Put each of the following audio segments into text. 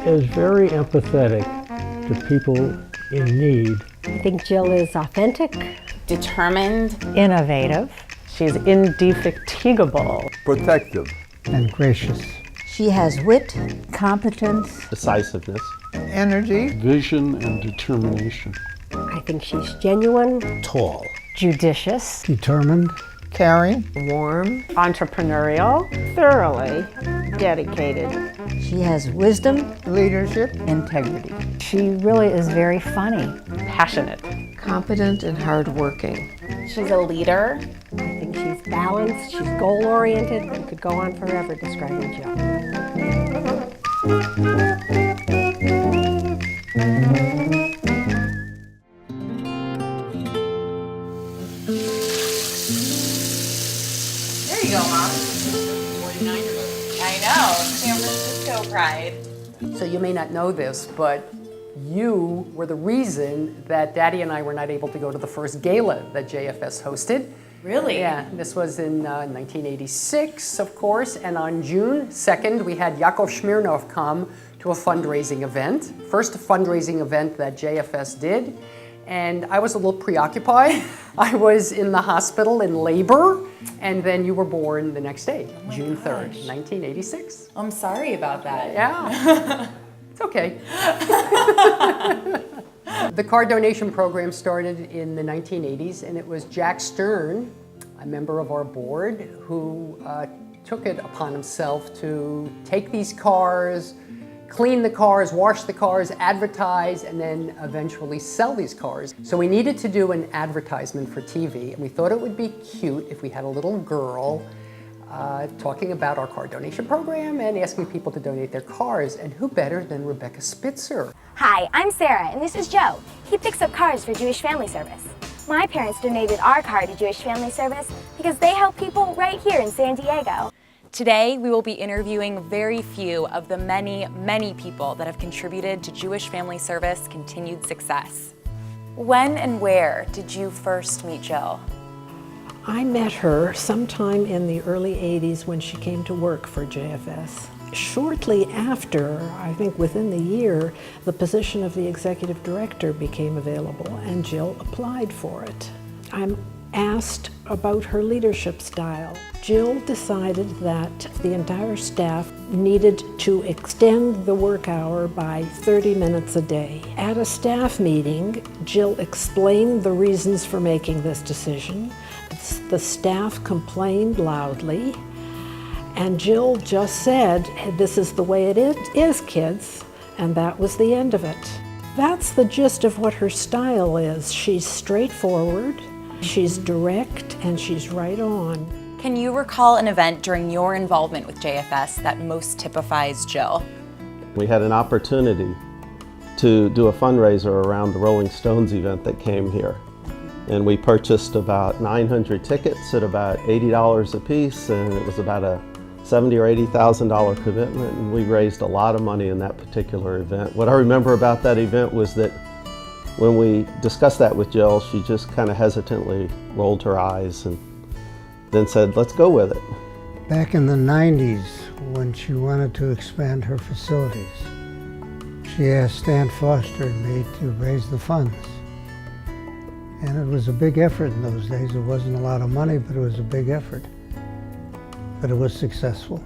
is very empathetic to people in need. I think Jill is authentic, determined, innovative. She's indefatigable, protective, and gracious. She has wit, competence, decisiveness, energy, vision, and determination. I think she's genuine, tall, judicious, determined, caring, warm, entrepreneurial, thoroughly dedicated. She has wisdom, leadership, integrity. She really is very funny, passionate, competent and hardworking. She's a leader. I think she's balanced, she's goal-oriented. We could go on forever describing Jill. There you go, Mom. 49-year-old. I know, San Francisco pride. So you may not know this, but you were the reason that Daddy and I were not able to go to the first gala that JFS hosted. Really? Yeah, this was in 1986, of course, and on June 2nd, we had Yakov Smirnov come to a fundraising event. First fundraising event that JFS did, and I was a little preoccupied. I was in the hospital in labor, and then you were born the next day, June 3rd, 1986. I'm sorry about that. Yeah, it's okay. The car donation program started in the 1980s, and it was Jack Stern, a member of our board, who took it upon himself to take these cars, clean the cars, wash the cars, advertise, and then eventually sell these cars. So we needed to do an advertisement for TV, and we thought it would be cute if we had a little girl talking about our car donation program and asking people to donate their cars. And who better than Rebecca Spitzer? Hi, I'm Sarah, and this is Joe. He picks up cars for Jewish Family Service. My parents donated our car to Jewish Family Service because they help people right here in San Diego. Today, we will be interviewing very few of the many, many people that have contributed to Jewish Family Service continued success. When and where did you first meet Jill? I met her sometime in the early 80s when she came to work for JFS. Shortly after, I think within the year, the position of the executive director became available and Jill applied for it. I'm asked about her leadership style. Jill decided that the entire staff needed to extend the work hour by 30 minutes a day. At a staff meeting, Jill explained the reasons for making this decision. The staff complained loudly, and Jill just said, "This is the way it is, kids," and that was the end of it. That's the gist of what her style is. She's straightforward, she's direct, and she's right on. Can you recall an event during your involvement with JFS that most typifies Jill? We had an opportunity to do a fundraiser around the Rolling Stones event that came here. And we purchased about 900 tickets at about $80 a piece, and it was about a $70,000 or $80,000 commitment, and we raised a lot of money in that particular event. What I remember about that event was that when we discussed that with Jill, she just kind of hesitantly rolled her eyes and then said, "Let's go with it." Back in the 90s, when she wanted to expand her facilities, she asked Stan Foster and me to raise the funds. And it was a big effort in those days. It wasn't a lot of money, but it was a big effort. But it was successful.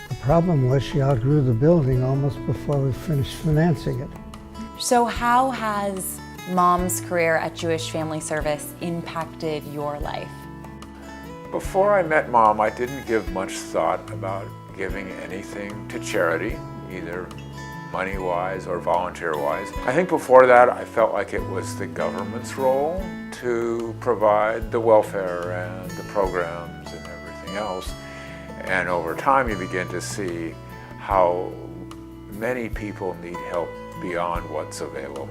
The problem was she outgrew the building almost before we finished financing it. So how has Mom's career at Jewish Family Service impacted your life? Before I met Mom, I didn't give much thought about giving anything to charity, either money-wise or volunteer-wise. I think before that, I felt like it was the government's role to provide the welfare and the programs and everything else. And over time, you begin to see how many people need help beyond what's available.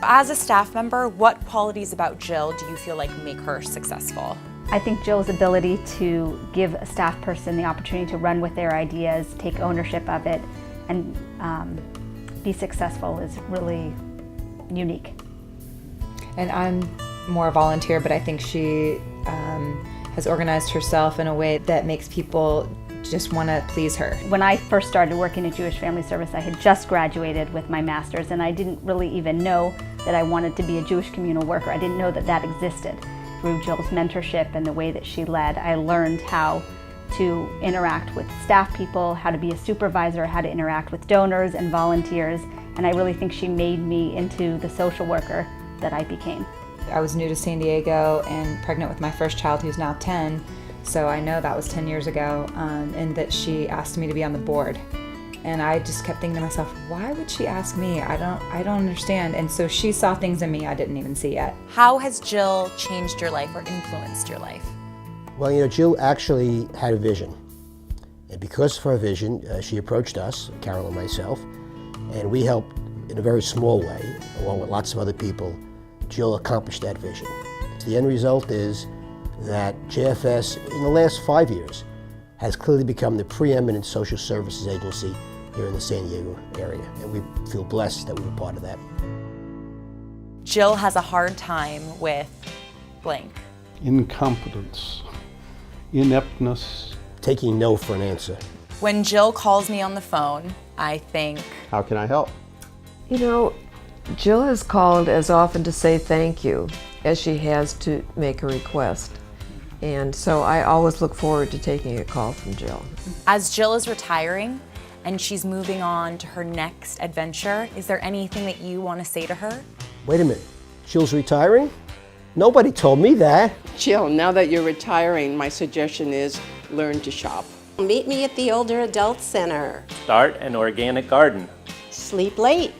As a staff member, what qualities about Jill do you feel like make her successful? I think Jill's ability to give a staff person the opportunity to run with their ideas, take ownership of it, and be successful is really unique. And I'm more a volunteer, but I think she has organized herself in a way that makes people just want to please her. When I first started working at Jewish Family Service, I had just graduated with my master's, and I didn't really even know that I wanted to be a Jewish communal worker. I didn't know that that existed. Through Jill's mentorship and the way that she led, I learned how to interact with staff people, how to be a supervisor, how to interact with donors and volunteers, and I really think she made me into the social worker that I became. I was new to San Diego and pregnant with my first child, who's now 10, so I know that was 10 years ago, and that she asked me to be on the board. And I just kept thinking to myself, why would she ask me? I don't understand. And so she saw things in me I didn't even see yet. How has Jill changed your life or influenced your life? Well, you know, Jill actually had a vision. And because of her vision, she approached us, Carol and myself, and we helped in a very small way, along with lots of other people. Jill accomplished that vision. The end result is that JFS, in the last 5 years, has clearly become the preeminent social services agency here in the San Diego area, and we feel blessed that we were part of that. Jill has a hard time with blank. Incompetence, ineptness. Taking no for an answer. When Jill calls me on the phone, I think, how can I help? You know, Jill has called as often to say thank you as she has to make a request. And so I always look forward to taking a call from Jill. As Jill is retiring and she's moving on to her next adventure, is there anything that you want to say to her? Wait a minute, Jill's retiring? Nobody told me that. Jill, now that you're retiring, my suggestion is learn to shop. Meet me at the Older Adult Center. Start an organic garden. Sleep late.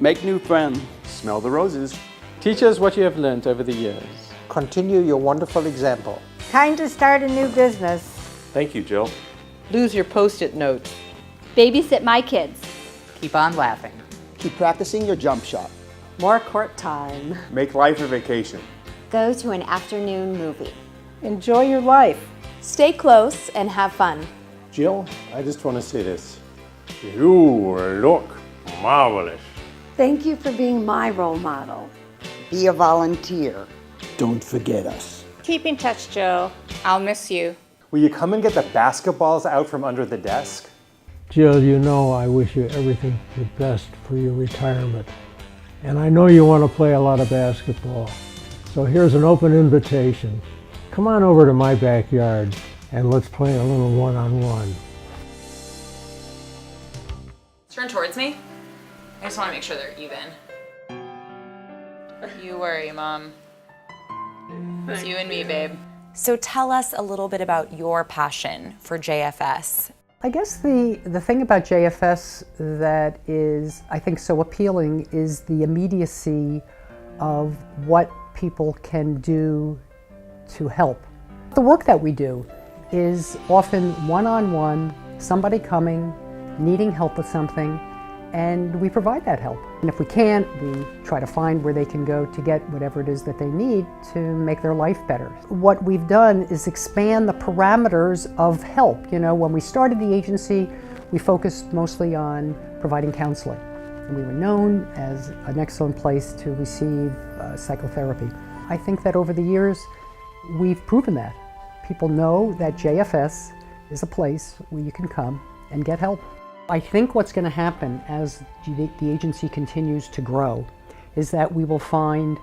Make new friends. Smell the roses. Teach us what you have learned over the years. Continue your wonderful example. Time to start a new business. Thank you, Jill. Lose your Post-it notes. Babysit my kids. Keep on laughing. Keep practicing your jump shot. More court time. Make life a vacation. Go to an afternoon movie. Enjoy your life. Stay close and have fun. Jill, I just want to say this. You look marvelous. Thank you for being my role model. Be a volunteer. Don't forget us. Keep in touch, Jill. I'll miss you. Will you come and get the basketballs out from under the desk? Jill, you know I wish you everything the best for your retirement. And I know you want to play a lot of basketball. So here's an open invitation. Come on over to my backyard and let's play a little one-on-one. Turn towards me. I just want to make sure they're even. You worry, Mom. It's you and me, babe. So tell us a little bit about your passion for JFS. I guess the thing about JFS that is, I think, so appealing is the immediacy of what people can do to help. The work that we do is often one-on-one, somebody coming, needing help with something, and we provide that help. And if we can't, we try to find where they can go to get whatever it is that they need to make their life better. What we've done is expand the parameters of help. You know, when we started the agency, we focused mostly on providing counseling. And we were known as an excellent place to receive psychotherapy. I think that over the years, we've proven that. People know that JFS is a place where you can come and get help. I think what's going to happen as the agency continues to grow is that we will find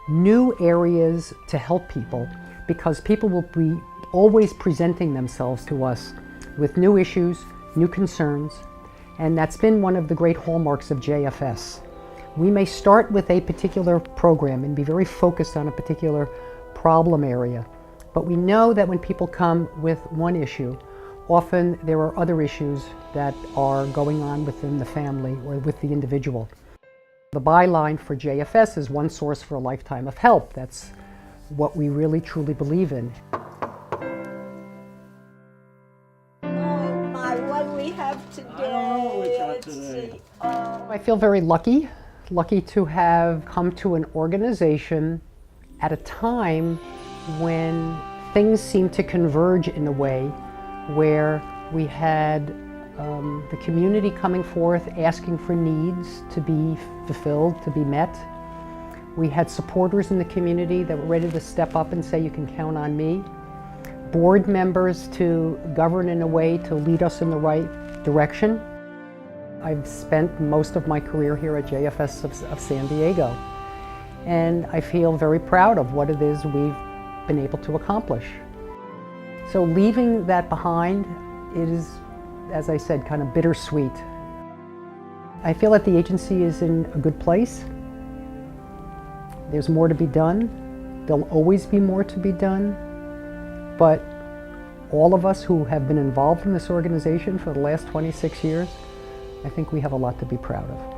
new areas to help people because people will be always presenting themselves to us with new issues, new concerns, and that's been one of the great hallmarks of JFS. We may start with a particular program and be very focused on a particular problem area, but we know that when people come with one issue, often there are other issues that are going on within the family or with the individual. The byline for JFS is one source for a lifetime of help. That's what we really truly believe in. Oh my, what we have today. I feel very lucky to have come to an organization at a time when things seemed to converge in a way where we had the community coming forth asking for needs to be fulfilled, to be met. We had supporters in the community that were ready to step up and say, you can count on me. board members to govern in a way to lead us in the right direction. I've spent most of my career here at JFS of San Diego, and I feel very proud of what it is we've been able to accomplish. So leaving that behind, it is, as I said, kind of bittersweet. I feel that the agency is in a good place. There's more to be done. There'll always be more to be done. But all of us who have been involved in this organization for the last 26 years, I think we have a lot to be proud of.